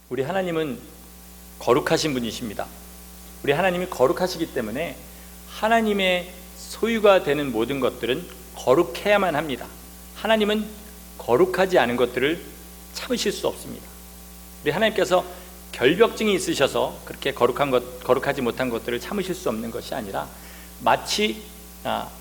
우리 하나님은 거룩하신 분이십니다. 우리 하나님이 거룩하시기 때문에 하나님의 소유가 되는 모든 것들은 거룩해야만 합니다. 하나님은 거룩하지 않은 것들을 참으실 수 없습니다. 우리 하나님께서 결벽증이 있으셔서 그렇게 거룩하지 못한 것들을 참으실 수 없는 것이 아니라, 마치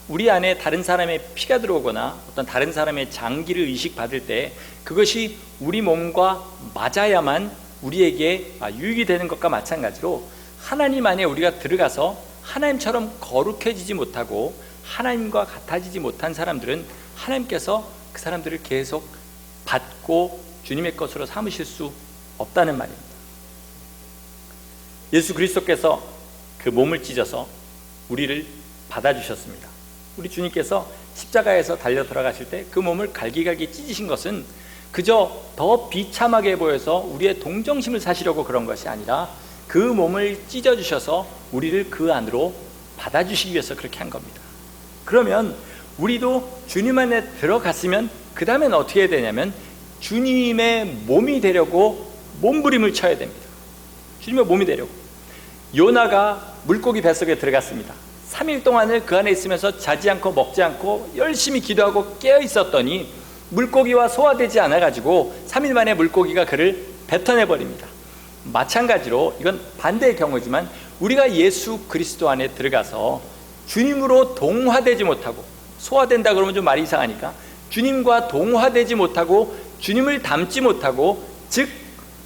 우리 안에 다른 사람의 피가 들어오거나 어떤 다른 사람의 장기를 의식받을 때 그것이 우리 몸과 맞아야만 우리에게 유익이 되는 것과 마찬가지로, 하나님 안에 우리가 들어가서 하나님처럼 거룩해지지 못하고 하나님과 같아지지 못한 사람들은 하나님께서 그 사람들을 계속 받고 주님의 것으로 삼으실 수 없다는 말입니다. 예수 그리스도께서 그 몸을 찢어서 우리를 받아주셨습니다. 우리 주님께서 십자가에서 달려 돌아가실 때 그 몸을 갈기갈기 찢으신 것은 그저 더 비참하게 보여서 우리의 동정심을 사시려고 그런 것이 아니라, 그 몸을 찢어주셔서 우리를 그 안으로 받아주시기 위해서 그렇게 한 겁니다. 그러면 우리도 주님 안에 들어갔으면 그 다음엔 어떻게 해야 되냐면, 주님의 몸이 되려고 몸부림을 쳐야 됩니다. 주님의 몸이 되려고. 요나가 물고기 뱃속에 들어갔습니다. 3일 동안을 그 안에 있으면서 자지 않고 먹지 않고 열심히 기도하고 깨어 있었더니 물고기와 소화되지 않아가지고 3일 만에 물고기가 그를 뱉어내버립니다. 마찬가지로 이건 반대의 경우지만, 우리가 예수 그리스도 안에 들어가서 주님으로 동화되지 못하고, 소화된다 그러면 좀 말이 이상하니까, 주님과 동화되지 못하고 주님을 닮지 못하고, 즉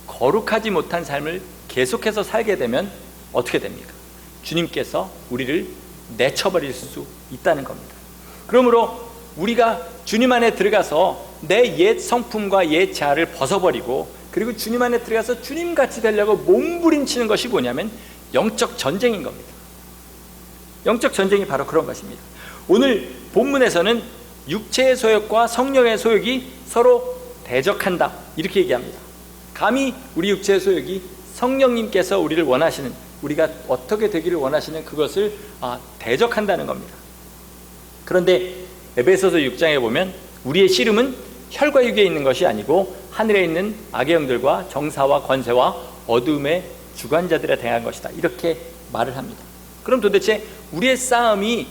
거룩하지 못한 삶을 계속해서 살게 되면 어떻게 됩니까? 주님께서 우리를 내쳐버릴 수 있다는 겁니다. 그러므로 우리가 주님 안에 들어가서 내 옛 성품과 옛 자아를 벗어버리고, 그리고 주님 안에 들어가서 주님같이 되려고 몸부림치는 것이 뭐냐면 영적 전쟁인 겁니다. 영적 전쟁이 바로 그런 것입니다. 오늘 본문에서는 육체의 소욕과 성령의 소욕이 서로 대적한다, 이렇게 얘기합니다. 감히 우리 육체의 소욕이 성령님께서 우리를 원하시는, 우리가 어떻게 되기를 원하시는 그것을 대적한다는 겁니다. 그런데 에베소서 6장에 보면 우리의 씨름은 혈과 육에 있는 것이 아니고 하늘에 있는 악의 영들과 정사와 권세와 어둠의 주관자들에 대한 것이다, 이렇게 말을 합니다. 그럼 도대체 우리의 싸움이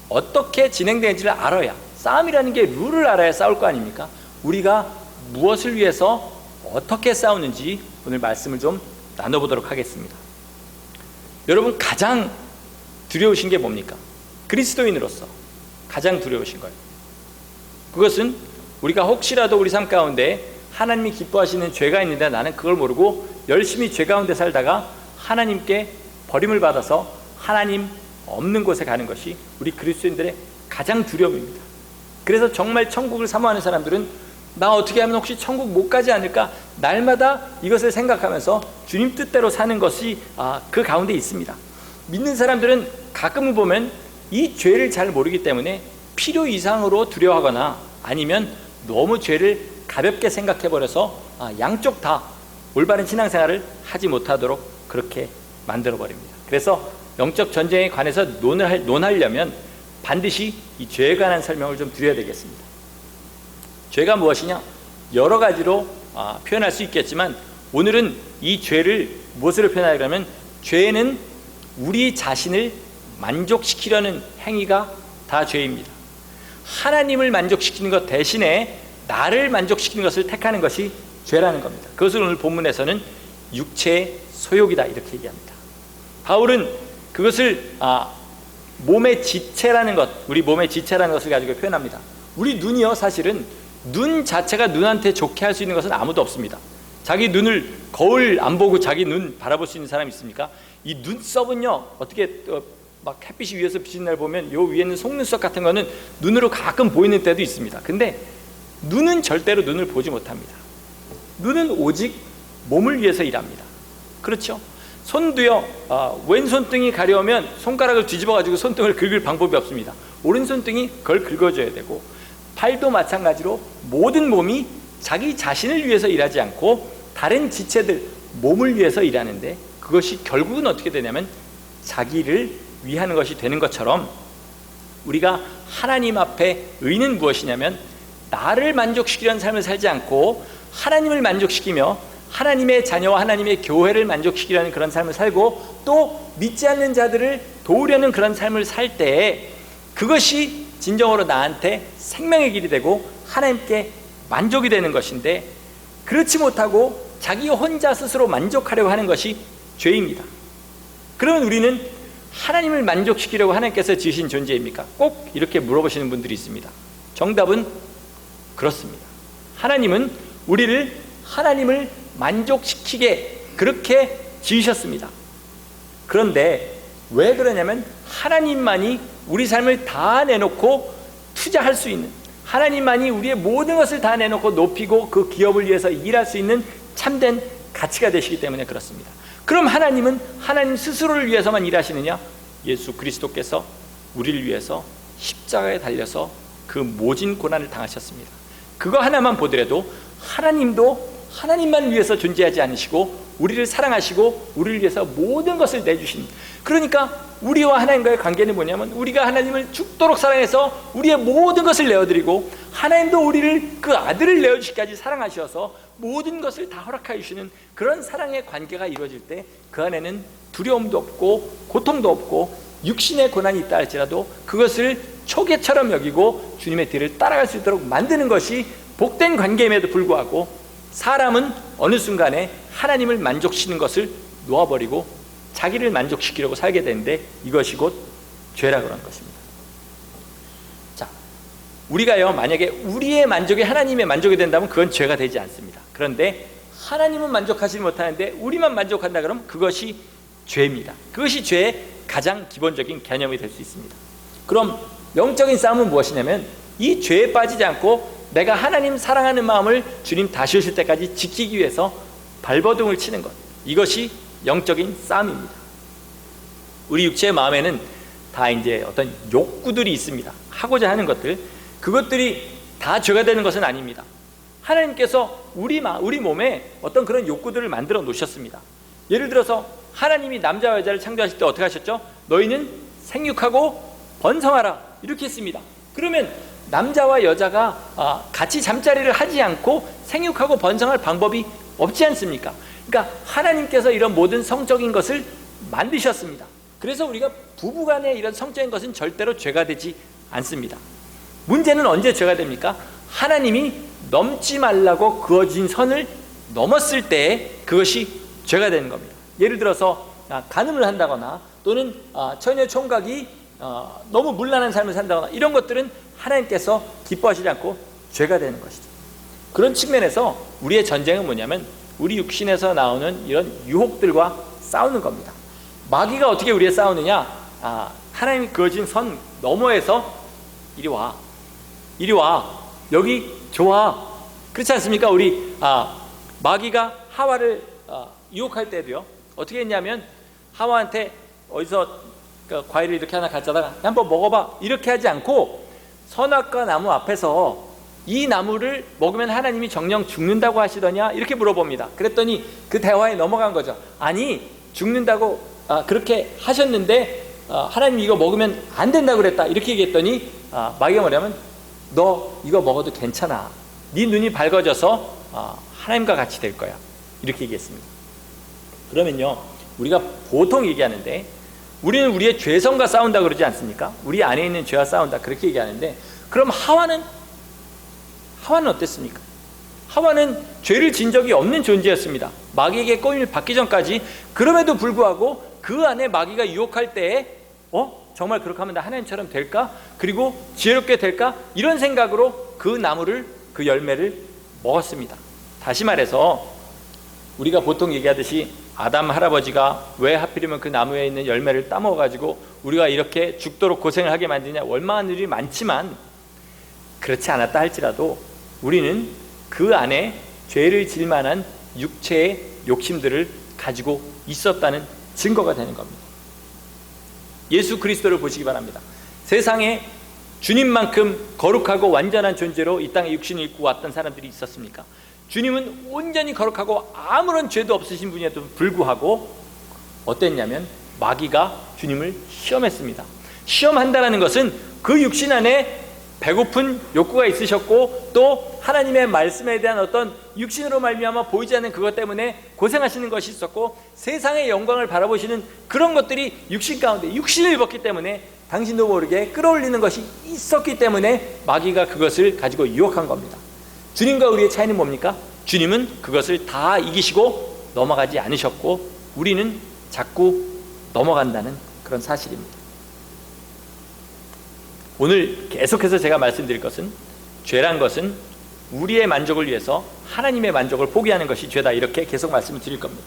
어떻게 진행되는지를 알아야, 싸움이라는 게 룰을 알아야 싸울 거 아닙니까? 우리가 무엇을 위해서 어떻게 싸우는지 오늘 말씀을 좀 나눠보도록 하겠습니다. 여러분, 가장 두려우신 게 뭡니까? 그리스도인으로서 가장 두려우신 거예요. 그것은 우리가 혹시라도 우리 삶 가운데 하나님이 기뻐하시는 죄가 있는데 나는 그걸 모르고 열심히 죄 가운데 살다가 하나님께 버림을 받아서 하나님 없는 곳에 가는 것이 우리 그리스도인들의 가장 두려움입니다. 그래서 정말 천국을 사모하는 사람들은 나 어떻게 하면 혹시 천국 못 가지 않을까, 날마다 이것을 생각하면서 주님 뜻대로 사는 것이 그 가운데 있습니다. 믿는 사람들은 가끔은 보면 이 죄를 잘 모르기 때문에 필요 이상으로 두려워하거나, 아니면 너무 죄를 가볍게 생각해버려서 양쪽 다 올바른 신앙생활을 하지 못하도록 그렇게 만들어버립니다. 그래서 영적 전쟁에 관해서 논하려면 반드시 이 죄에 관한 설명을 좀 드려야 되겠습니다. 죄가 무엇이냐? 여러 가지로 표현할 수 있겠지만, 오늘은 이 죄를 무엇으로 표현하려면, 죄는 우리 자신을 만족시키려는 행위가 다 죄입니다. 하나님을 만족시키는 것 대신에 나를 만족시키는 것을 택하는 것이 죄라는 겁니다. 그것을 오늘 본문에서는 육체의 소욕이다, 이렇게 얘기합니다. 바울은 그것을 몸의 지체라는 것, 우리 몸의 지체라는 것을 가지고 표현합니다. 우리 눈이요, 사실은 눈 자체가 눈한테 좋게 할 수 있는 것은 아무도 없습니다. 자기 눈을, 거울 안 보고 자기 눈 바라볼 수 있는 사람이 있습니까? 이 눈썹은요, 어떻게 막 햇빛이 위에서 비치는 날 보면 요 위에는 속눈썹 같은 거는 눈으로 가끔 보이는 때도 있습니다. 근데 눈은 절대로 눈을 보지 못합니다. 눈은 오직 몸을 위해서 일합니다. 그렇죠? 손도요, 왼손등이 가려우면 손가락을 뒤집어 가지고 손등을 긁을 방법이 없습니다. 오른손등이 그걸 긁어줘야 되고, 팔도 마찬가지로 모든 몸이 자기 자신을 위해서 일하지 않고 다른 지체들, 몸을 위해서 일하는데, 그것이 결국은 어떻게 되냐면 자기를 위하는 것이 되는 것처럼, 우리가 하나님 앞에 의는 무엇이냐면 나를 만족시키려는 삶을 살지 않고 하나님을 만족시키며 하나님의 자녀와 하나님의 교회를 만족시키려는 그런 삶을 살고 또 믿지 않는 자들을 도우려는 그런 삶을 살 때 그것이 진정으로 나한테 생명의 길이 되고 하나님께 만족이 되는 것인데, 그렇지 못하고 자기 혼자 스스로 만족하려고 하는 것이 죄입니다. 그러면 우리는 하나님을 만족시키려고 하나님께서 지으신 존재입니까? 꼭 이렇게 물어보시는 분들이 있습니다. 정답은 그렇습니다. 하나님은 우리를 하나님을 만족시키게 그렇게 지으셨습니다. 그런데 왜 그러냐면 하나님만이 우리 삶을 다 내놓고 투자할 수 있는, 하나님만이 우리의 모든 것을 다 내놓고 높이고 그 기업을 위해서 일할 수 있는 참된 가치가 되시기 때문에 그렇습니다. 그럼 하나님은 하나님 스스로를 위해서만 일하시느냐? 예수 그리스도께서 우리를 위해서 십자가에 달려서 그 모진 고난을 당하셨습니다. 그거 하나만 보더라도 하나님도 하나님만 위해서 존재하지 않으시고 우리를 사랑하시고 우리를 위해서 모든 것을 내주신, 그러니까 우리와 하나님과의 관계는 뭐냐면 우리가 하나님을 죽도록 사랑해서 우리의 모든 것을 내어드리고 하나님도 우리를 그 아들을 내어주시기까지 사랑하셔서 모든 것을 다 허락하여 주시는 그런 사랑의 관계가 이루어질 때 그 안에는 두려움도 없고 고통도 없고 육신의 고난이 있다 할지라도 그것을 초계처럼 여기고 주님의 뒤를 따라갈 수 있도록 만드는 것이 복된 관계임에도 불구하고 사람은 어느 순간에 하나님을 만족시키는 것을 놓아버리고 자기를 만족시키려고 살게 되는데 이것이 곧 죄라 그런 것입니다. 자, 우리가요 만약에 우리의 만족이 하나님의 만족이 된다면 그건 죄가 되지 않습니다. 그런데 하나님은 만족하지 못하는데 우리만 만족한다 그러면 그것이 죄입니다. 그것이 죄의 가장 기본적인 개념이 될 수 있습니다. 그럼 영적인 싸움은 무엇이냐면 이 죄에 빠지지 않고 내가 하나님 사랑하는 마음을 주님 다시 오실 때까지 지키기 위해서 발버둥을 치는 것, 이것이 영적인 싸움입니다. 우리 육체의 마음에는 다 이제 어떤 욕구들이 있습니다. 하고자 하는 것들, 그것들이 다 죄가 되는 것은 아닙니다. 하나님께서 우리 몸에 어떤 그런 욕구들을 만들어 놓으셨습니다. 예를 들어서 하나님이 남자와 여자를 창조하실 때 어떻게 하셨죠? 너희는 생육하고 번성하라 이렇게 했습니다. 그러면 남자와 여자가 같이 잠자리를 하지 않고 생육하고 번성할 방법이 없지 않습니까? 그러니까 하나님께서 이런 모든 성적인 것을 만드셨습니다. 그래서 우리가 부부간의 이런 성적인 것은 절대로 죄가 되지 않습니다. 문제는 언제 죄가 됩니까? 하나님이 넘지 말라고 그어진 선을 넘었을 때 그것이 죄가 되는 겁니다. 예를 들어서 간음을 한다거나 또는 처녀 총각이 너무 문란한 삶을 산다거나 이런 것들은 하나님께서 기뻐하시지 않고 죄가 되는 것이죠. 그런 측면에서 우리의 전쟁은 뭐냐면 우리 육신에서 나오는 이런 유혹들과 싸우는 겁니다. 마귀가 어떻게 우리에 싸우느냐? 하나님이 그어진 선 너머에서 이리 와, 이리 와, 여기 좋아, 그렇지 않습니까? 우리 마귀가 하와를 유혹할 때도요 어떻게 했냐면 하와한테 어디서 과일을 이렇게 하나 가져다가 한번 먹어봐 이렇게 하지 않고 선악과 나무 앞에서 이 나무를 먹으면 하나님이 정령 죽는다고 하시더냐 이렇게 물어봅니다. 그랬더니 그 대화에 넘어간 거죠. 아니 죽는다고 그렇게 하셨는데 하나님이 이거 먹으면 안 된다고 그랬다 이렇게 얘기했더니 마귀가 뭐냐면 너 이거 먹어도 괜찮아, 네 눈이 밝아져서 하나님과 같이 될 거야 이렇게 얘기했습니다. 그러면요 우리가 보통 얘기하는데 우리는 우리의 죄성과 싸운다 그러지 않습니까? 우리 안에 있는 죄와 싸운다 그렇게 얘기하는데 그럼 하와는 어땠습니까? 하와는 죄를 진 적이 없는 존재였습니다. 마귀에게 꼬임을 받기 전까지. 그럼에도 불구하고 그 안에 마귀가 유혹할 때에 정말 그렇게 하면 나 하나님처럼 될까? 그리고 지혜롭게 될까? 이런 생각으로 그 나무를, 그 열매를 먹었습니다. 다시 말해서 우리가 보통 얘기하듯이 아담 할아버지가 왜 하필이면 그 나무에 있는 열매를 따먹어가지고 우리가 이렇게 죽도록 고생을 하게 만드냐, 원망하는 일이 많지만 그렇지 않았다 할지라도 우리는 그 안에 죄를 질 만한 육체의 욕심들을 가지고 있었다는 증거가 되는 겁니다. 예수 그리스도를 보시기 바랍니다. 세상에 주님만큼 거룩하고 완전한 존재로 이 땅에 육신을 입고 왔던 사람들이 있었습니까? 주님은 온전히 거룩하고 아무런 죄도 없으신 분에도 불구하고 어땠냐면 마귀가 주님을 시험했습니다. 시험한다는 것은 그 육신 안에 배고픈 욕구가 있으셨고 또 하나님의 말씀에 대한 어떤 육신으로 말미암아 보이지 않는 그것 때문에 고생하시는 것이 있었고 세상의 영광을 바라보시는 그런 것들이 육신 가운데 육신을 입었기 때문에 당신도 모르게 끌어올리는 것이 있었기 때문에 마귀가 그것을 가지고 유혹한 겁니다. 주님과 우리의 차이는 뭡니까? 주님은 그것을 다 이기시고 넘어가지 않으셨고 우리는 자꾸 넘어간다는 그런 사실입니다. 오늘 계속해서 제가 말씀드릴 것은 죄란 것은 우리의 만족을 위해서 하나님의 만족을 포기하는 것이 죄다, 이렇게 계속 말씀을 드릴 겁니다.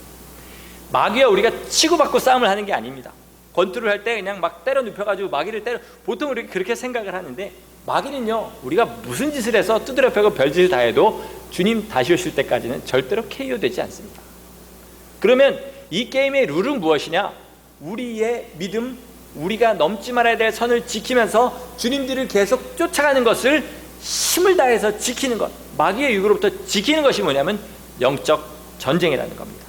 마귀와 우리가 치고받고 싸움을 하는 게 아닙니다. 권투를 할 때 그냥 막 때려 눕혀가지고 마귀를 때려, 보통 우리가 그렇게 생각을 하는데 마귀는요, 우리가 무슨 짓을 해서 두드려 패고 별짓을 다 해도 주님 다시 오실 때까지는 절대로 KO 되지 않습니다. 그러면 이 게임의 룰은 무엇이냐? 우리의 믿음, 우리가 넘지 말아야 될 선을 지키면서 주님들을 계속 쫓아가는 것을 힘을 다해서 지키는 것, 마귀의 유혹으로부터 지키는 것이 뭐냐면 영적 전쟁이라는 겁니다.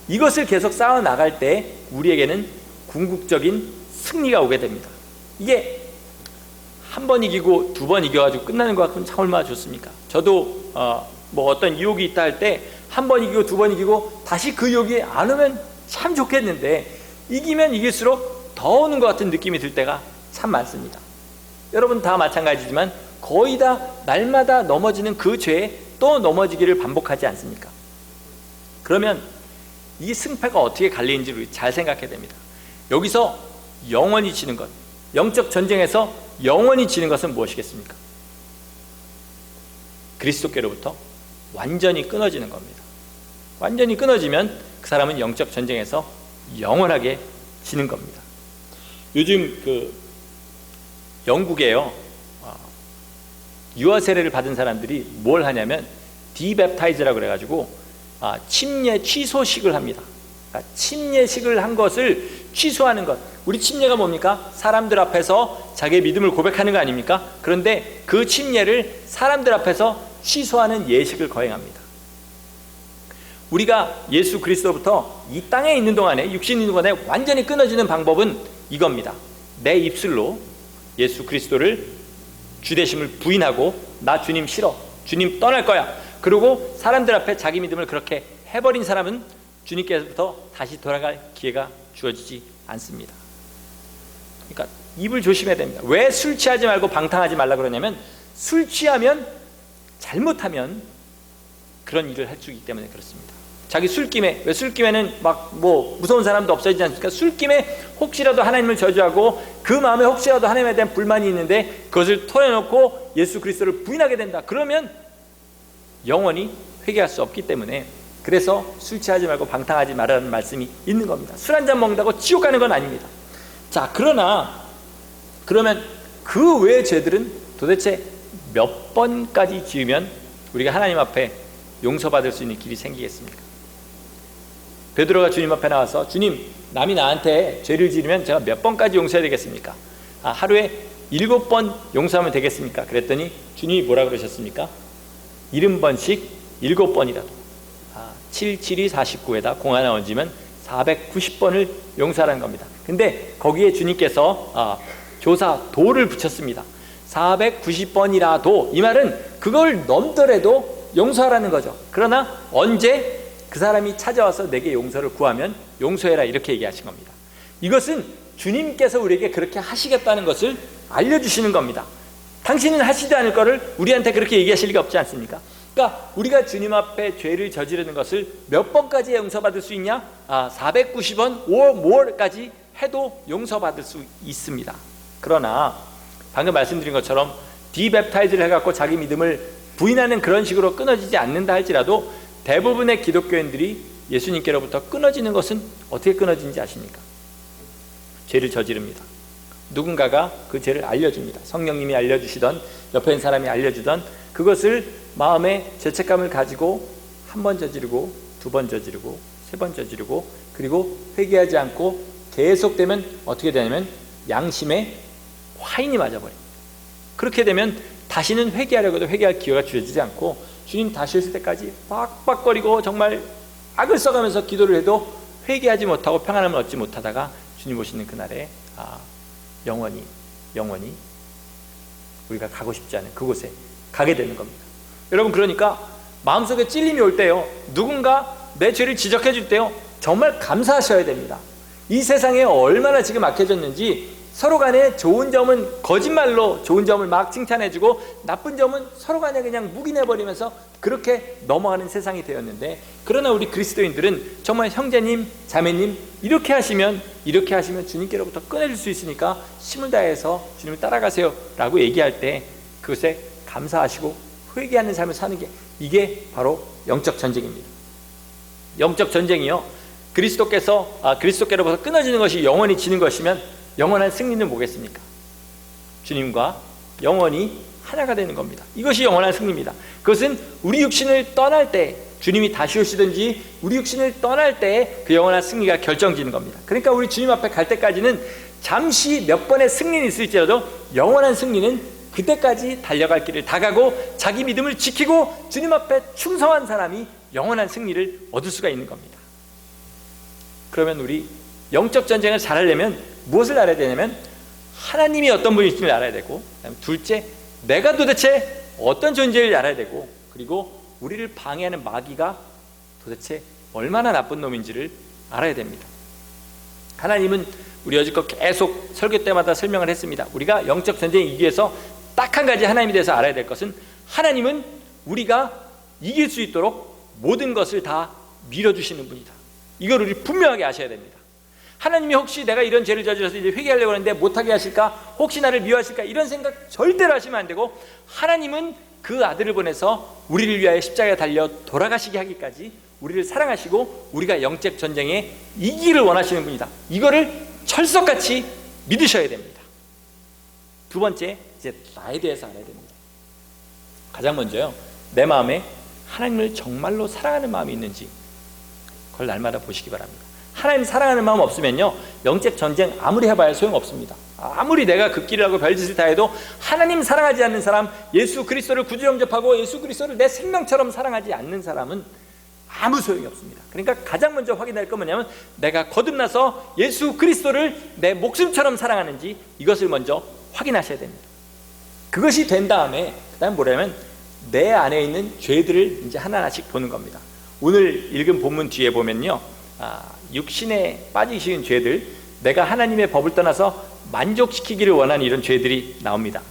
이것을 계속 싸워 나갈 때 우리에게는 궁극적인 승리가 오게 됩니다. 이게 한 번 이기고 두 번 이겨가지고 끝나는 것 같으면 참 얼마나 좋습니까? 저도 어떤 유혹이 있다 할 때 한 번 이기고 두 번 이기고 다시 그 유혹이 안 오면 참 좋겠는데 이기면 이길수록 더 오는 것 같은 느낌이 들 때가 참 많습니다. 여러분 다 마찬가지지만 거의 다 날마다 넘어지는 그 죄에 또 넘어지기를 반복하지 않습니까? 그러면 이 승패가 어떻게 갈리는지 잘 생각해야 됩니다. 여기서 영원히 지는 것, 영적 전쟁에서 영원히 지는 것은 무엇이겠습니까? 그리스도께로부터 완전히 끊어지는 겁니다. 완전히 끊어지면 그 사람은 영적 전쟁에서 영원하게 지는 겁니다. 요즘 영국에요, 유아 세례를 받은 사람들이 뭘 하냐면 디베프타이즈라고 그래가지고 침례 취소식을 합니다. 침례식을 한 것을 취소하는 것. 우리 침례가 뭡니까? 사람들 앞에서 자기의 믿음을 고백하는 거 아닙니까? 그런데 그 침례를 사람들 앞에서 취소하는 예식을 거행합니다. 우리가 예수 그리스도부터 이 땅에 있는 동안에, 육신이 있는 동안에 완전히 끊어지는 방법은 이겁니다. 내 입술로 예수 그리스도를 주되심을 부인하고 나 주님 싫어, 주님 떠날 거야, 그리고 사람들 앞에 자기 믿음을 그렇게 해버린 사람은 주님께서부터 다시 돌아갈 기회가 주어지지 않습니다. 그러니까 입을 조심해야 됩니다. 왜 술 취하지 말고 방탕하지 말라 그러냐면 술 취하면, 잘못하면 그런 일을 할 수 있기 때문에 그렇습니다. 자기 술김에, 왜 술김에는 무서운 사람도 없어지지 않습니까? 술김에 혹시라도 하나님을 저주하고 그 마음에 혹시라도 하나님에 대한 불만이 있는데 그것을 털어놓고 예수 그리스도를 부인하게 된다. 그러면 영원히 회개할 수 없기 때문에, 그래서 술 취하지 말고 방탕하지 말라는 말씀이 있는 겁니다. 술 한잔 먹는다고 지옥 가는 건 아닙니다. 자, 그러면 그 외의 죄들은 도대체 몇 번까지 지으면 우리가 하나님 앞에 용서받을 수 있는 길이 생기겠습니까? 베드로가 주님 앞에 나와서 주님, 남이 나한테 죄를 지으면 제가 몇 번까지 용서해야 되겠습니까? 하루에 7번 용서하면 되겠습니까? 그랬더니 주님이 뭐라 그러셨습니까? 70번씩 7번이라도 7, 7이 49에다 공 하나 얹으면 490번을 용서하라는 겁니다. 근데 거기에 주님께서 조사도를 붙였습니다. 490번이라도, 이 말은 그걸 넘더라도 용서하라는 거죠. 그러나 언제 그 사람이 찾아와서 내게 용서를 구하면 용서해라, 이렇게 얘기하신 겁니다. 이것은 주님께서 우리에게 그렇게 하시겠다는 것을 알려주시는 겁니다. 당신은 하시지 않을 거를 우리한테 그렇게 얘기하실 리가 없지 않습니까? 그러니까 우리가 주님 앞에 죄를 저지르는 것을 몇 번까지 용서받을 수 있냐? 490번 or more까지 해도 용서받을 수 있습니다. 그러나 방금 말씀드린 것처럼 디베프타이즈를 해갖고 자기 믿음을 부인하는 그런 식으로 끊어지지 않는다 할지라도 대부분의 기독교인들이 예수님께로부터 끊어지는 것은 어떻게 끊어지는지 아십니까? 죄를 저지릅니다. 누군가가 그 죄를 알려줍니다. 성령님이 알려주시던, 옆에 있는 사람이 알려주던 그것을 마음에 죄책감을 가지고 한 번 저지르고 두 번 저지르고 세 번 저지르고 그리고 회개하지 않고 계속되면 어떻게 되냐면 양심에 화인이 맞아버립니다. 그렇게 되면 다시는 회개하려고 해도 회개할 기회가 주어지지 않고 주님 다시 오실 때까지 빡빡거리고 정말 악을 써가면서 기도를 해도 회개하지 못하고 평안함을 얻지 못하다가 주님 오시는 그날에 영원히 우리가 가고 싶지 않은 그곳에 가게 되는 겁니다. 여러분, 그러니까 마음속에 찔림이 올 때요, 누군가 내 죄를 지적해 줄 때요, 정말 감사하셔야 됩니다. 이 세상에 얼마나 지금 악해졌는지 서로 간에 좋은 점은 거짓말로 좋은 점을 막 칭찬해주고 나쁜 점은 서로 간에 그냥 묵인해버리면서 그렇게 넘어가는 세상이 되었는데, 그러나 우리 그리스도인들은 정말 형제님, 자매님, 이렇게 하시면 주님께로부터 꺼내줄 수 있으니까 힘을 다해서 주님을 따라가세요 라고 얘기할 때 그것에 감사하시고 회개하는 삶을 사는 게, 이게 바로 영적 전쟁입니다. 영적 전쟁이요, 그리스도께로부터 끊어지는 것이 영원히 지는 것이면 영원한 승리는 뭐겠습니까? 주님과 영원히 하나가 되는 겁니다. 이것이 영원한 승리입니다. 그것은 우리 육신을 떠날 때, 주님이 다시 오시든지 우리 육신을 떠날 때 그 영원한 승리가 결정지는 겁니다. 그러니까 우리 주님 앞에 갈 때까지는 잠시 몇 번의 승리는 있을지라도 영원한 승리는 그때까지 달려갈 길을 다 가고 자기 믿음을 지키고 주님 앞에 충성한 사람이 영원한 승리를 얻을 수가 있는 겁니다. 그러면 우리 영적 전쟁을 잘하려면 무엇을 알아야 되냐면, 하나님이 어떤 분이신지를 알아야 되고, 둘째, 내가 도대체 어떤 존재를 알아야 되고, 그리고 우리를 방해하는 마귀가 도대체 얼마나 나쁜 놈인지를 알아야 됩니다. 하나님은, 우리 여지껏 계속 설교 때마다 설명을 했습니다. 우리가 영적 전쟁에 이기기 위해서 딱 한 가지 하나님에 대해서 알아야 될 것은, 하나님은 우리가 이길 수 있도록 모든 것을 다 밀어주시는 분이다. 이걸 우리 분명하게 아셔야 됩니다. 하나님이 혹시 내가 이런 죄를 저질러서 이제 회개하려고 하는데 못하게 하실까? 혹시 나를 미워하실까? 이런 생각 절대로 하시면 안 되고, 하나님은 그 아들을 보내서 우리를 위하여 십자가에 달려 돌아가시게 하기까지 우리를 사랑하시고 우리가 영적 전쟁에 이기기를 원하시는 분이다. 이거를 철석같이 믿으셔야 됩니다. 두 번째, 이제 나에 대해서 알아야 됩니다. 가장 먼저요, 내 마음에 하나님을 정말로 사랑하는 마음이 있는지 그걸 날마다 보시기 바랍니다. 하나님 사랑하는 마음 없으면요, 영적 전쟁 아무리 해봐야 소용없습니다. 아무리 내가 그 길을 하고 별짓을 다 해도 하나님 사랑하지 않는 사람, 예수 그리스도를 구주 영접하고 예수 그리스도를 내 생명처럼 사랑하지 않는 사람은 아무 소용이 없습니다. 그러니까 가장 먼저 확인할 건 뭐냐면, 내가 거듭나서 예수 그리스도를 내 목숨처럼 사랑하는지 이것을 먼저 확인하셔야 됩니다. 그것이 된 다음에 그 다음 뭐냐면, 내 안에 있는 죄들을 이제 하나하나씩 보는 겁니다. 오늘 읽은 본문 뒤에 보면요, 육신에 빠지신 죄들, 내가 하나님의 법을 떠나서 만족시키기를 원하는 이런 죄들이 나옵니다.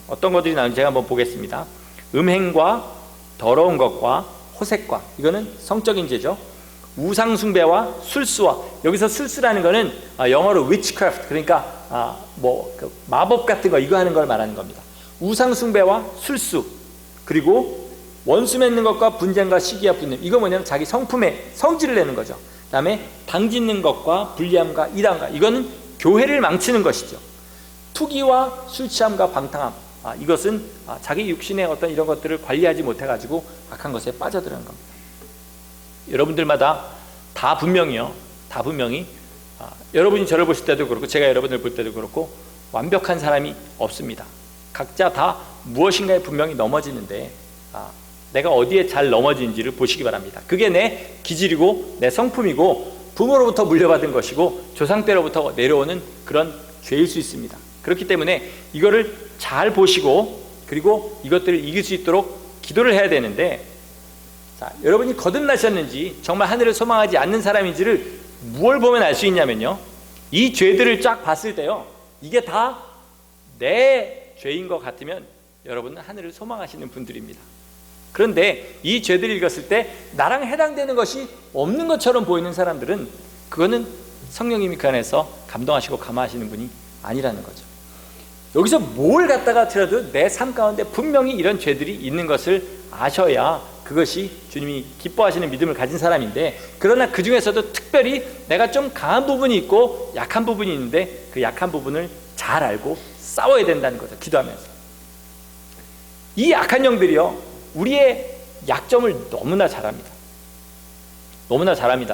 어떤 것들이 나오는지 제가 한번 보겠습니다. 음행과 더러운 것과 호색과, 이거는 성적인 죄죠. 우상숭배와 술수와, 여기서 술수라는 거는 영어로 witchcraft, 그러니까 그 마법 같은 거 이거 하는 걸 말하는 겁니다. 우상숭배와 술수, 그리고 원수 맺는 것과 분쟁과 시기와 분냄, 이거 뭐냐면 자기 성품에 성질을 내는 거죠. 그 다음에 당짓는 것과 불리함과 이단과, 이거는 교회를 망치는 것이죠. 투기와 술 취함과 방탕함, 이것은 자기 육신의 어떤 이런 것들을 관리하지 못해가지고 악한 것에 빠져들어간 겁니다. 여러분들마다 다 분명히 여러분이 저를 보실 때도 그렇고 제가 여러분을 볼 때도 그렇고 완벽한 사람이 없습니다. 각자 다 무엇인가에 분명히 넘어지는데, 내가 어디에 잘 넘어진지를 보시기 바랍니다. 그게 내 기질이고 내 성품이고 부모로부터 물려받은 것이고 조상 때로부터 내려오는 그런 죄일 수 있습니다. 그렇기 때문에 이거를 잘 보시고, 그리고 이것들을 이길 수 있도록 기도를 해야 되는데, 자, 여러분이 거듭나셨는지 정말 하늘을 소망하지 않는 사람인지를 무엇을 보면 알 수 있냐면요, 이 죄들을 쫙 봤을 때요, 이게 다 내 죄인 것 같으면 여러분은 하늘을 소망하시는 분들입니다. 그런데 이 죄들을 읽었을 때 나랑 해당되는 것이 없는 것처럼 보이는 사람들은, 그거는 성령님이 그 안에서 감동하시고 감화하시는 분이 아니라는 거죠. 여기서 뭘 갖다가 들어도 내 삶 가운데 분명히 이런 죄들이 있는 것을 아셔야 그것이 주님이 기뻐하시는 믿음을 가진 사람인데, 그러나 그 중에서도 특별히 내가 좀 강한 부분이 있고 약한 부분이 있는데 그 약한 부분을 잘 알고 싸워야 된다는 거죠. 기도하면서. 이 약한 영들이요, 우리의 약점을 너무나 잘합니다.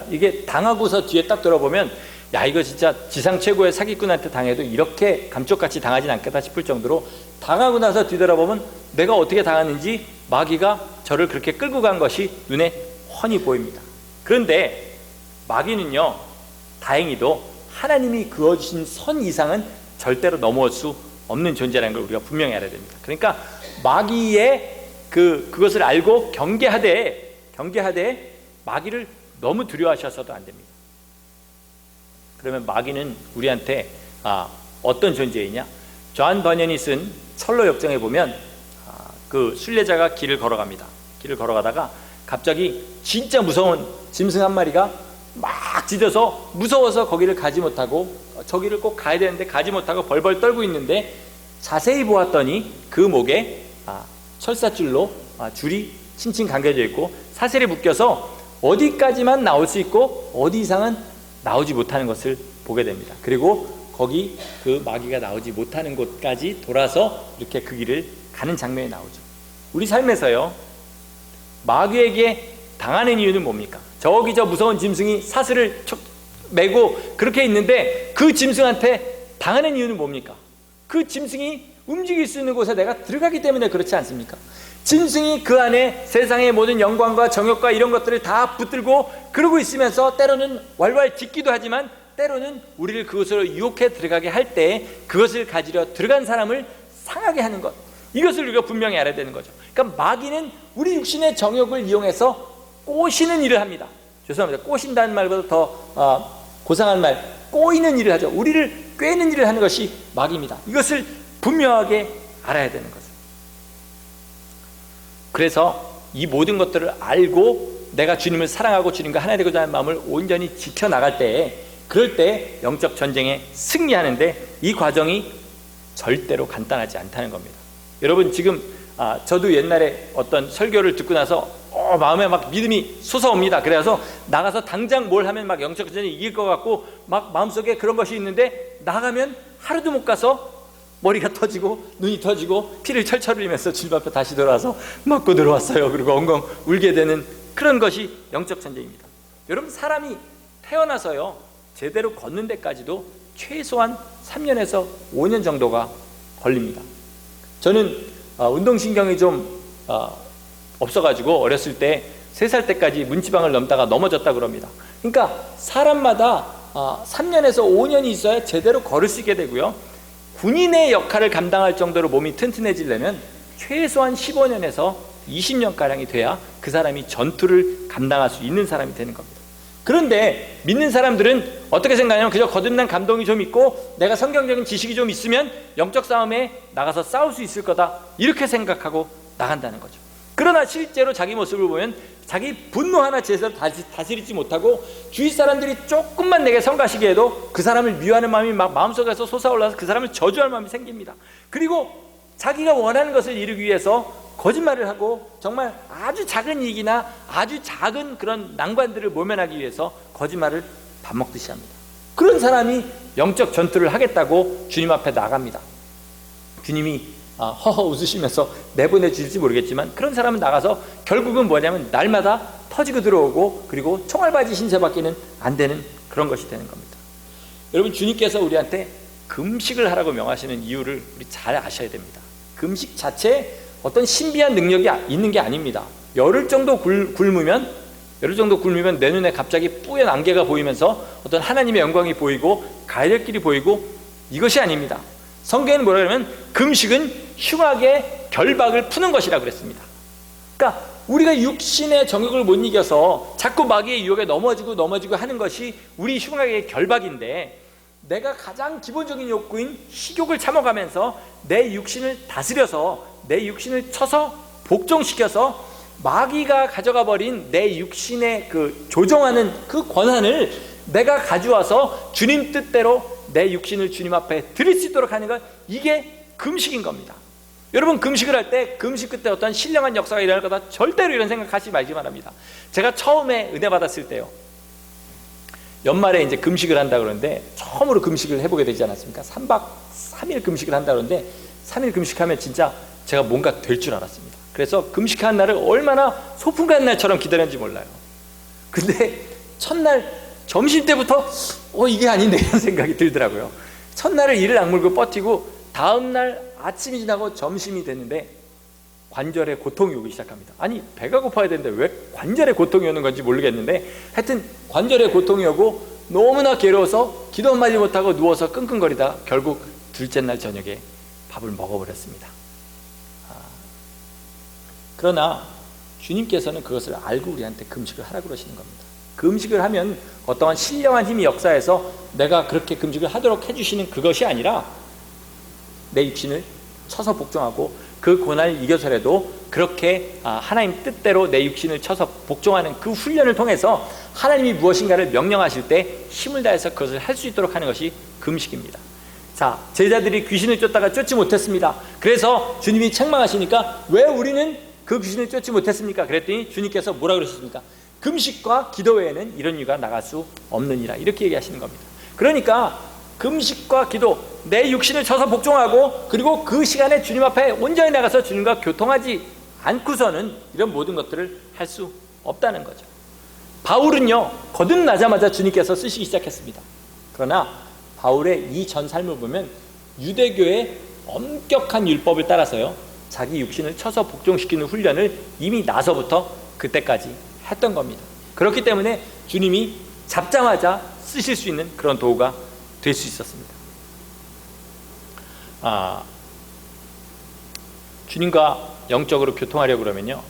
이게 당하고서 뒤에 딱 들어보면, 야, 이거 진짜 지상 최고의 사기꾼한테 당해도 이렇게 감쪽같이 당하진 않겠다 싶을 정도로, 당하고 나서 뒤돌아보면 내가 어떻게 당했는지 마귀가 저를 그렇게 끌고 간 것이 눈에 훤히 보입니다. 그런데 마귀는요, 다행히도 하나님이 그어주신 선 이상은 절대로 넘어올 수 없는 존재라는 걸 우리가 분명히 알아야 됩니다. 그러니까 마귀의 그것을 알고 경계하되 마귀를 너무 두려워하셔서도 안 됩니다. 그러면 마귀는 우리한테 어떤 존재이냐? 존 버년이 쓴 철로 역정에 보면 그 순례자가 길을 걸어갑니다. 길을 걸어가다가 갑자기 진짜 무서운 짐승 한 마리가 막 짖어서 무서워서 거기를 가지 못하고 저기를 꼭 가야 되는데 가지 못하고 벌벌 떨고 있는데 자세히 보았더니 그 목에 철사줄로 줄이 칭칭 감겨져 있고 사슬에 묶여서 어디까지만 나올 수 있고 어디 이상은 나오지 못하는 것을 보게 됩니다. 그리고 거기 그 마귀가 나오지 못하는 곳까지 돌아서 이렇게 그 길을 가는 장면이 나오죠. 우리 삶에서요, 마귀에게 당하는 이유는 뭡니까? 저기 저 무서운 짐승이 사슬을 메고 그렇게 있는데 그 짐승한테 당하는 이유는 뭡니까? 그 짐승이 움직일 수 있는 곳에 내가 들어가기 때문에 그렇지 않습니까? 짐승이 그 안에 세상의 모든 영광과 정욕과 이런 것들을 다 붙들고 그러고 있으면서 때로는 왈왈 짖기도 하지만 때로는 우리를 그것으로 유혹해 들어가게 할 때 그것을 가지려 들어간 사람을 상하게 하는 것, 이것을 우리가 분명히 알아야 되는 거죠. 그러니까 마귀는 우리 육신의 정욕을 이용해서 꼬시는 일을 합니다. 죄송합니다. 꼬신다는 말보다 더 고상한 말, 꼬이는 일을 하죠. 우리를 꿰는 일을 하는 것이 마귀입니다. 이것을 분명하게 알아야 되는 거죠. 그래서 이 모든 것들을 알고 내가 주님을 사랑하고 주님과 하나 되고자 하는 마음을 온전히 지켜나갈 때, 그럴 때 영적 전쟁에 승리하는데 이 과정이 절대로 간단하지 않다는 겁니다. 여러분, 지금 저도 옛날에 어떤 설교를 듣고 나서 마음에 막 믿음이 솟아옵니다. 그래서 나가서 당장 뭘 하면 막 영적 전쟁에 이길 것 같고 막 마음속에 그런 것이 있는데 나가면 하루도 못 가서 머리가 터지고 눈이 터지고 피를 철철 흘리면서 주님 앞에 다시 돌아와서 맞고 들어왔어요. 그리고 엉엉 울게 되는 그런 것이 영적 전쟁입니다. 여러분, 사람이 태어나서요 제대로 걷는 데까지도 최소한 3년에서 5년 정도가 걸립니다. 저는 운동신경이 좀 없어가지고 어렸을 때 3살 때까지 문지방을 넘다가 넘어졌다 그럽니다. 그러니까 사람마다 3년에서 5년이 있어야 제대로 걸을 수 있게 되고요, 군인의 역할을 감당할 정도로 몸이 튼튼해지려면 최소한 15년에서 20년가량이 돼야 그 사람이 전투를 감당할 수 있는 사람이 되는 겁니다. 그런데 믿는 사람들은 어떻게 생각하냐면 그저 거듭난 감동이 좀 있고 내가 성경적인 지식이 좀 있으면 영적 싸움에 나가서 싸울 수 있을 거다, 이렇게 생각하고 나간다는 거죠. 그러나 실제로 자기 모습을 보면 자기 분노 하나 제대로 다스리지 못하고 주위 사람들이 조금만 내게 성가시게 해도 그 사람을 미워하는 마음이 막 마음속에서 솟아올라서 그 사람을 저주할 마음이 생깁니다. 그리고 자기가 원하는 것을 이루기 위해서 거짓말을 하고 정말 아주 작은 이익이나 아주 작은 그런 난관들을 모면하기 위해서 거짓말을 밥 먹듯이 합니다. 그런 사람이 영적 전투를 하겠다고 주님 앞에 나갑니다. 주님이 허허 웃으시면서 내보내 주실지 모르겠지만 그런 사람은 나가서 결국은 뭐냐면 날마다 터지고 들어오고 그리고 총알바지 신세밖에는 안 되는 그런 것이 되는 겁니다. 여러분, 주님께서 우리한테 금식을 하라고 명하시는 이유를 우리 잘 아셔야 됩니다. 금식 자체에 어떤 신비한 능력이 있는 게 아닙니다. 열흘 정도 굶으면 내 눈에 갑자기 뿌연 안개가 보이면서 어떤 하나님의 영광이 보이고 가야 될 길이 보이고, 이것이 아닙니다. 성경에는 뭐라 그러면 금식은 흉악의 결박을 푸는 것이라고 그랬습니다. 그러니까 우리가 육신의 정욕을 못 이겨서 자꾸 마귀의 유혹에 넘어지고 하는 것이 우리 흉악의 결박인데, 내가 가장 기본적인 욕구인 식욕을 참아가면서 내 육신을 다스려서 내 육신을 쳐서 복종시켜서 마귀가 가져가 버린 내 육신의 그 조종하는 그 권한을 내가 가져와서 주님 뜻대로 내 육신을 주님 앞에 드릴 수 있도록 하는 것, 이게 금식인 겁니다. 여러분, 금식을 할 때 금식 끝에 어떤 신령한 역사가 일어날 거다, 절대로 이런 생각하지 말기 바랍니다. 제가 처음에 은혜 받았을 때요, 연말에 이제 금식을 한다 그러는데 처음으로 금식을 해보게 되지 않았습니까? 3박 3일 금식을 한다 그러는데 3일 금식하면 진짜 제가 뭔가 될 줄 알았습니다. 그래서 금식하는 날을 얼마나 소풍 가는 날처럼 기다렸는지 몰라요. 근데 첫날 점심 때부터 이게 아닌데 이런 생각이 들더라고요. 첫날을 이를 악물고 버티고 다음날 아침이 지나고 점심이 됐는데 관절에 고통이 오기 시작합니다. 아니, 배가 고파야 되는데 왜 관절에 고통이 오는 건지 모르겠는데 하여튼 관절에 고통이 오고 너무나 괴로워서 기도 한마디 못하고 누워서 끙끙거리다 결국 둘째 날 저녁에 밥을 먹어버렸습니다. 그러나 주님께서는 그것을 알고 우리한테 금식을 하라고 그러시는 겁니다. 금식을 하면 어떠한 신령한 힘이 역사해서 내가 그렇게 금식을 하도록 해주시는 그것이 아니라 내 육신을 쳐서 복종하고 그 고난을 이겨서라도 그렇게 하나님 뜻대로 내 육신을 쳐서 복종하는 그 훈련을 통해서 하나님이 무엇인가를 명령하실 때 힘을 다해서 그것을 할 수 있도록 하는 것이 금식입니다. 자, 제자들이 귀신을 쫓다가 쫓지 못했습니다. 그래서 주님이 책망하시니까 왜 우리는 그 귀신을 쫓지 못했습니까? 그랬더니 주님께서 뭐라 그러셨습니까? 금식과 기도 외에는 이런 이유가 나갈 수 없느니라, 이렇게 얘기하시는 겁니다. 그러니까 금식과 기도, 내 육신을 쳐서 복종하고 그리고 그 시간에 주님 앞에 온전히 나가서 주님과 교통하지 않고서는 이런 모든 것들을 할 수 없다는 거죠. 바울은요, 거듭나자마자 주님께서 쓰시기 시작했습니다. 그러나 바울의 이 전 삶을 보면 유대교의 엄격한 율법을 따라서요, 자기 육신을 쳐서 복종시키는 훈련을 이미 나서부터 그때까지 했던 겁니다. 그렇기 때문에 주님이 잡자마자 쓰실 수 있는 그런 도구가 될 수 있었습니다. 주님과 영적으로 교통하려고 그러면요,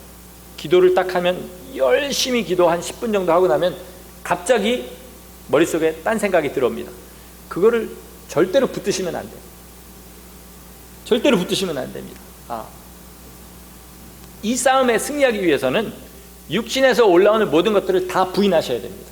기도를 딱 하면 열심히 기도 한 10분 정도 하고 나면 갑자기 머릿속에 딴 생각이 들어옵니다. 그거를 절대로 붙드시면 안 돼요. 절대로 붙드시면 안 됩니다. 이 싸움에 승리하기 위해서는 육신에서 올라오는 모든 것들을 다 부인하셔야 됩니다.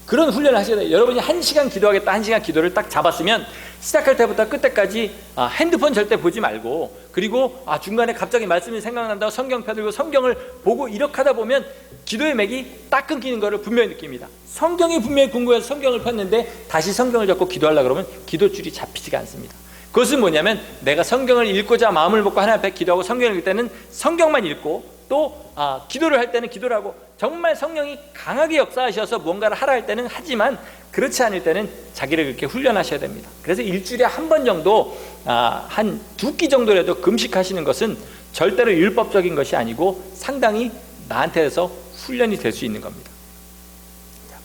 그런 훈련을 하셔야 돼요. 여러분이 1시간 기도하겠다, 1시간 기도를 딱 잡았으면 시작할 때부터 끝때까지 핸드폰 절대 보지 말고, 그리고 중간에 갑자기 말씀이 생각난다고 성경 펴들고 성경을 보고 이렇게 하다 보면 기도의 맥이 딱 끊기는 것을 분명히 느낍니다. 성경이 분명히 궁금해서 성경을 폈는데 다시 성경을 잡고 기도하려고 그러면 기도줄이 잡히지가 않습니다. 그것은 뭐냐면 내가 성경을 읽고자 마음을 먹고 하나님 앞에 기도하고 성경을 읽을 때는 성경만 읽고 또 기도를 할 때는 기도를 하고, 정말 성령이 강하게 역사하셔서 뭔가를 하라 할 때는 하지만 그렇지 않을 때는 자기를 그렇게 훈련하셔야 됩니다. 그래서 일주일에 한 번 정도 한 2끼 정도라도 금식하시는 것은 절대로 율법적인 것이 아니고 상당히 나한테서 훈련이 될 수 있는 겁니다.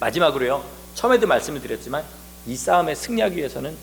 마지막으로요, 처음에도 말씀을 드렸지만 이 싸움에 승리하기 위해서는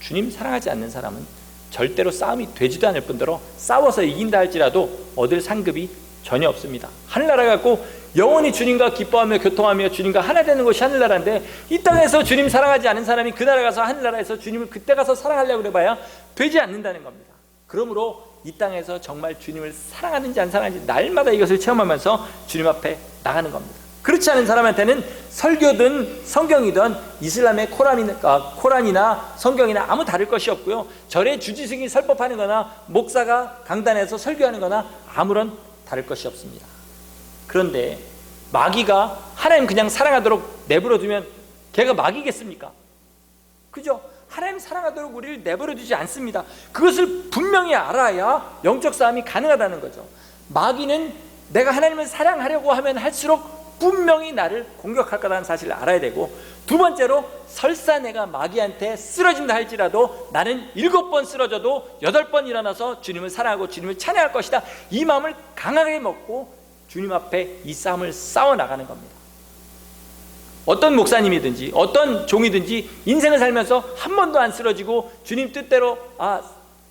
주님 사랑하지 않는 사람은 절대로 싸움이 되지도 않을 뿐더러 싸워서 이긴다 할지라도 얻을 상급이 전혀 없습니다. 하늘나라 갖고 영원히 주님과 기뻐하며 교통하며 주님과 하나 되는 것이 하늘나라인데, 이 땅에서 주님 사랑하지 않은 사람이 그 나라 가서 하늘나라에서 주님을 그때 가서 사랑하려고 해봐야 되지 않는다는 겁니다. 그러므로 이 땅에서 정말 주님을 사랑하는지 안 사랑하는지 날마다 이것을 체험하면서 주님 앞에 나가는 겁니다. 그렇지 않은 사람한테는 설교든 성경이든 이슬람의 코란이나 성경이나 아무 다를 것이 없고요, 절에 주지승이 설법하는 거나 목사가 강단에서 설교하는 거나 아무런 다를 것이 없습니다. 그런데 마귀가 하나님 그냥 사랑하도록 내버려 두면 걔가 마귀겠습니까? 그죠? 하나님 사랑하도록 우리를 내버려 두지 않습니다. 그것을 분명히 알아야 영적 싸움이 가능하다는 거죠. 마귀는 내가 하나님을 사랑하려고 하면 할수록 분명히 나를 공격할 거라는 사실을 알아야 되고, 두 번째로 설사 내가 마귀한테 쓰러진다 할지라도 나는 7번 쓰러져도 8번 일어나서 주님을 사랑하고 주님을 찬양할 것이다, 이 마음을 강하게 먹고 주님 앞에 이 싸움을 싸워나가는 겁니다. 어떤 목사님이든지 어떤 종이든지 인생을 살면서 한 번도 안 쓰러지고 주님 뜻대로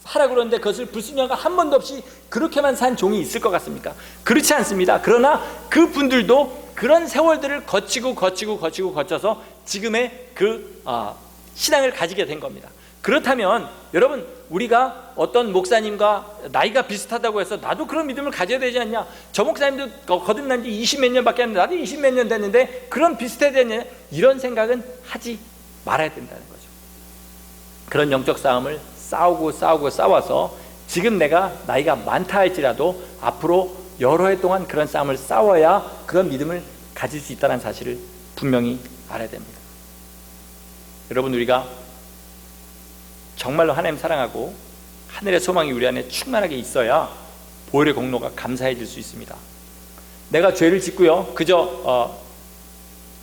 하라고 그러는데 그것을 불순종한 한 번도 없이 그렇게만 산 종이 있을 것 같습니까? 그렇지 않습니다. 그러나 그 분들도 그런 세월들을 거쳐서 지금의 그 신앙을 가지게 된 겁니다. 그렇다면 여러분, 우리가 어떤 목사님과 나이가 비슷하다고 해서 나도 그런 믿음을 가져야 되지 않냐, 저 목사님도 거듭난 지 20몇 년밖에 안 됐는데 나도 20몇 년 됐는데 그런 비슷해야 되냐, 이런 생각은 하지 말아야 된다는 거죠. 그런 영적 싸움을 싸워서 지금 내가 나이가 많다 할지라도 앞으로 여러 해 동안 그런 싸움을 싸워야 그런 믿음을 가질 수 있다는 사실을 분명히 알아야 됩니다. 여러분, 우리가 정말로 하나님 사랑하고 하늘의 소망이 우리 안에 충만하게 있어야 보혈의 공로가 감사해질 수 있습니다. 내가 죄를 짓고요, 그저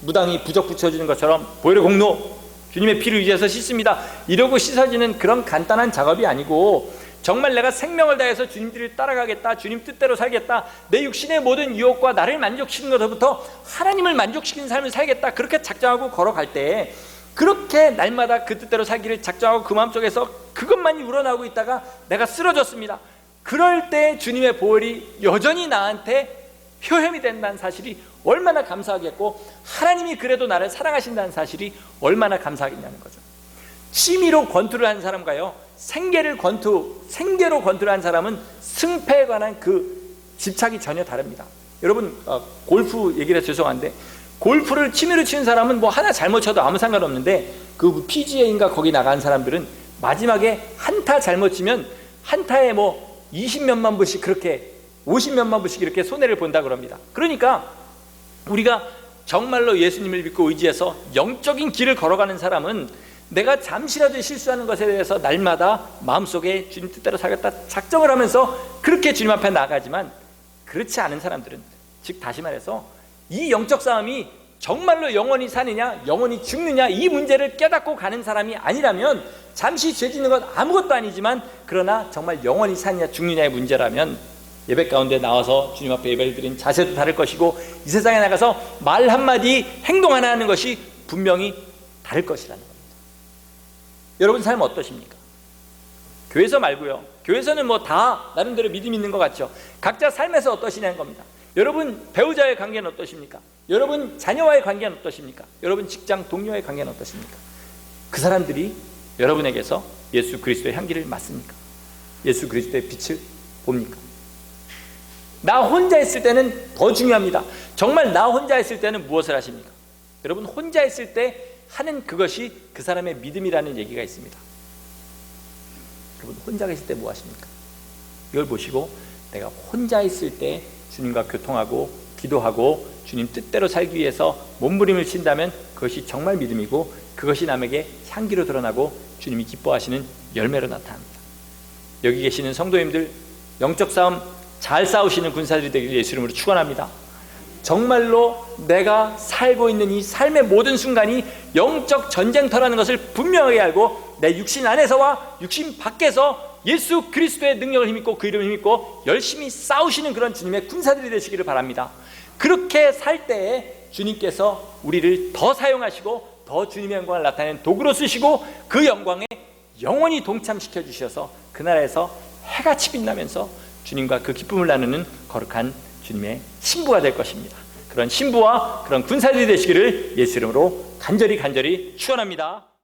무당이 부적 붙여주는 것처럼 보혈의 공로, 주님의 피를 의지해서 씻습니다, 이러고 씻어지는 그런 간단한 작업이 아니고, 정말 내가 생명을 다해서 주님 뜻을 따라가겠다, 주님 뜻대로 살겠다, 내 육신의 모든 유혹과 나를 만족시키는 것부터 하나님을 만족시키는 삶을 살겠다, 그렇게 작정하고 걸어갈 때 그렇게 날마다 그 뜻대로 살기를 작정하고 그 마음속에서 그것만이 우러나오고 있다가 내가 쓰러졌습니다. 그럴 때 주님의 보혈이 여전히 나한테 효험이 된다는 사실이 얼마나 감사하겠고, 하나님이 그래도 나를 사랑하신다는 사실이 얼마나 감사하겠냐는 거죠. 취미로 권투를 하는 사람과요, 생계로 권투를 하는 사람은 승패에 관한 그 집착이 전혀 다릅니다. 여러분, 골프 얘기를 해서 죄송한데, 골프를 취미로 치는 사람은 뭐 하나 잘못 쳐도 아무 상관없는데, 그 PGA인가 거기 나가는 사람들은 마지막에 한타 잘못 치면 한타에 뭐 20몇만 불씩, 그렇게 50몇만 불씩 이렇게 손해를 본다 그럽니다. 그러니까 우리가 정말로 예수님을 믿고 의지해서 영적인 길을 걸어가는 사람은 내가 잠시라도 실수하는 것에 대해서 날마다 마음속에 주님 뜻대로 살겠다 작정을 하면서 그렇게 주님 앞에 나가지만, 그렇지 않은 사람들은, 즉 다시 말해서 이 영적 싸움이 정말로 영원히 사느냐 영원히 죽느냐 이 문제를 깨닫고 가는 사람이 아니라면, 잠시 죄 짓는 건 아무것도 아니지만 그러나 정말 영원히 사느냐 죽느냐의 문제라면, 예배 가운데 나와서 주님 앞에 예배를 드린 자세도 다를 것이고, 이 세상에 나가서 말 한마디 행동 하나 하는 것이 분명히 다를 것이라는 겁니다. 여러분 삶 어떠십니까? 교회에서 말고요, 교회에서는 뭐 다 나름대로 믿음 있는 것 같죠. 각자 삶에서 어떠시냐는 겁니다. 여러분 배우자의 관계는 어떠십니까? 여러분 자녀와의 관계는 어떠십니까? 여러분 직장 동료와의 관계는 어떠십니까? 그 사람들이 여러분에게서 예수 그리스도의 향기를 맡습니까? 예수 그리스도의 빛을 봅니까? 나 혼자 있을 때는 더 중요합니다. 정말 나 혼자 있을 때는 무엇을 하십니까? 여러분 혼자 있을 때 하는 그것이 그 사람의 믿음이라는 얘기가 있습니다. 여러분 혼자 계실 때 뭐 하십니까? 이걸 보시고 내가 혼자 있을 때 주님과 교통하고 기도하고 주님 뜻대로 살기 위해서 몸부림을 친다면 그것이 정말 믿음이고, 그것이 남에게 향기로 드러나고 주님이 기뻐하시는 열매로 나타납니다. 여기 계시는 성도님들, 영적 싸움 잘 싸우시는 군사들이 되기를 예수 이름으로 축원합니다. 정말로 내가 살고 있는 이 삶의 모든 순간이 영적 전쟁터라는 것을 분명하게 알고, 내 육신 안에서와 육신 밖에서 예수 그리스도의 능력을 힘입고 그 이름을 힘입고 열심히 싸우시는 그런 주님의 군사들이 되시기를 바랍니다. 그렇게 살 때에 주님께서 우리를 더 사용하시고 더 주님의 영광을 나타내는 도구로 쓰시고, 그 영광에 영원히 동참시켜 주셔서 그 나라에서 해같이 빛나면서 주님과 그 기쁨을 나누는 거룩한 주님의 신부가 될 것입니다. 그런 신부와 그런 군사들이 되시기를 예수 이름으로 간절히 축원합니다.